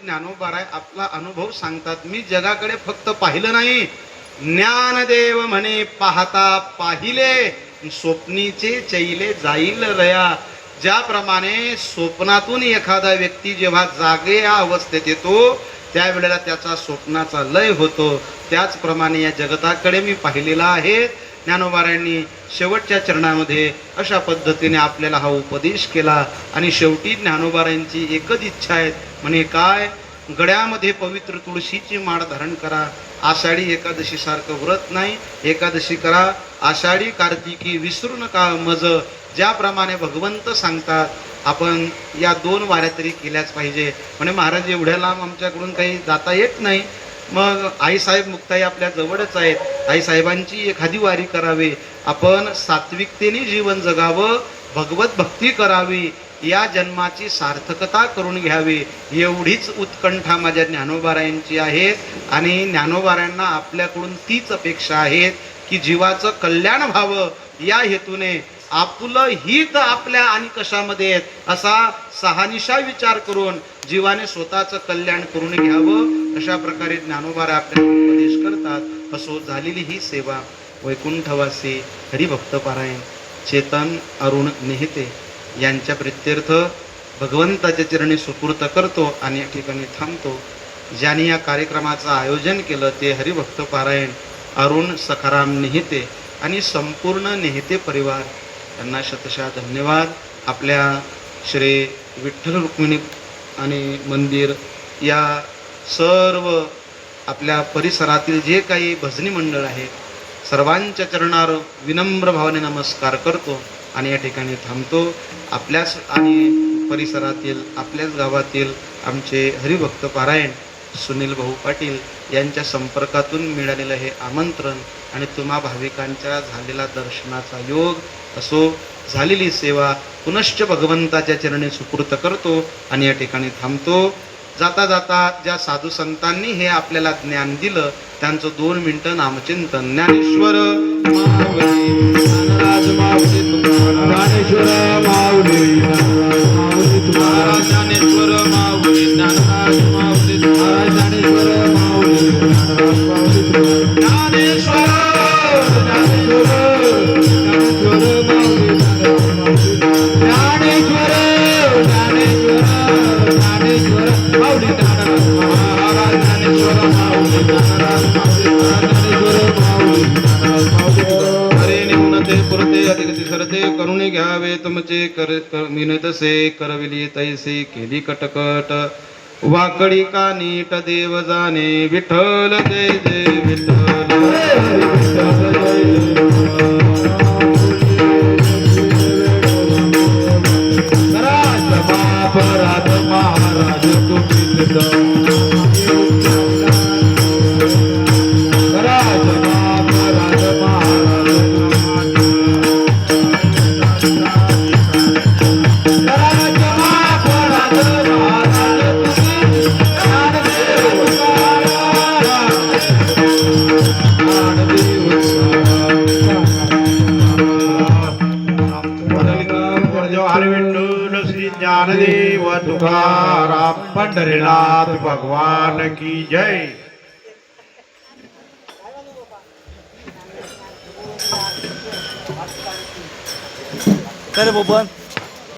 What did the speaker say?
ज्ञानोबाराय आपला अनुभव सांगतात. मी जगाकडे फक्त पाहिलं नाही, ज्ञानदेव म्हणे पाहता पाहिले स्वप्नीचे चैले जाईल रया. ज्याप्रमाणे स्वप्नातून एखादा व्यक्ती जेव्हा जागे या अवस्थेत येतो त्यावेळेला त्याचा स्वप्नाचा लय होतो, त्याचप्रमाणे या जगताकडे मी पाहिलेला आहे. ज्ञानोबारायांनी शेवटच्या चरणामध्ये अशा पद्धतीने आपल्याला हा उपदेश केला. आणि शेवटी ज्ञानोबारायांची एकच इच्छा आहे, म्हणे काय, गळ्यामध्ये पवित्र तुळशीची माळ धारण करा. आषाढी एकादशी सारखं व्रत नाही, एकादशी करा. आषाढी कार्तिकी विसरू नका मज. ज्याप्रमाणे भगवंत सांगतात आपण या 2 वाऱ्या तरी केल्याच पाहिजे. म्हणे महाराज एवढ्या लांब आमच्याकडून काही जाता येत नाही, मग आईसाहेब मुक्ताई आपल्या जवळच आहेत, आईसाहेबांची एखादी वारी करावी. आपण सात्विकतेने जीवन जगावं, भगवत भक्ती करावी, या जन्माची सार्थकता करून घ्यावी, एवढीच उत्कंठा माझ्या ज्ञानोबारायांची आहे. आणि ज्ञानोबारायांना आपल्याकडून तीच अपेक्षा आहे की जीवाचं कल्याण व्हावं. या हेतूने आपलं हित आपल्या आणि कशामध्ये आहेत असा शहानिशा विचार करून जीवाने स्वतःचं कल्याण करून घ्यावं, अशा प्रकारे ज्ञानोबारा आपल्याला उपदेश करतात. असो झालेली ही सेवा वैकुंठवासी हरिभक्त पारायण चेतन अरुण नेहते यांच्या प्रित्यर्थ भगवंताच्या चरणी सुपूर्त करतो आणि या ठिकाणी थांबतो. ज्यांनी या कार्यक्रमाचं आयोजन केलं ते हरिभक्त पारायण अरुण सखाराम नेहते आणि संपूर्ण नेहते परिवार यांना शतशः धन्यवाद. आपल्या श्री विठ्ठल रुक्मिणी आणि मंदिर या सर्व आपल्या परिसरातील जे काही भजनी मंडळ आहे सर्वांच्या चरणावर विनम्र भावाने नमस्कार करतो आणि या ठिकाणी थांबतो. आपल्याच आणि परिसरातील आपल्याच गावातील आमचे हरिभक्त पारायण सुनील भाऊ पाटील यांच्या संपर्कातून मिळालेलं हे आमंत्रण आणि तुम्हा भाविकांच्या झालेला दर्शनाचा योग असो. झालेली सेवा पुनश्च भगवंताच्या चरणी सुपूर्त करतो आणि या ठिकाणी थांबतो. जाता जाता ज्या साधू संतांनी हे आपल्याला ज्ञान दिलं त्यांचं 2 मिनिटं नामचिंतन. ज्ञानेश्वर माऊली ज्ञानराज माऊली ज्ञानेश्वर माऊली ज्ञानेश्वर माऊली ज्ञानराज माऊली ज्ञानेश्वर माऊली ज्ञानेश्वर करुणे घ्यावे तुमचे मिनतसे करविली तैसे केली कटकट. वाकडी का नीट देव जाणे विठ्ठल जय जय विठ्ठल. महाराज महाराज विठ्ठल श्री ज्ञानदेव तुकाराम पंढरीनाथ भगवान की जय. चल बोबन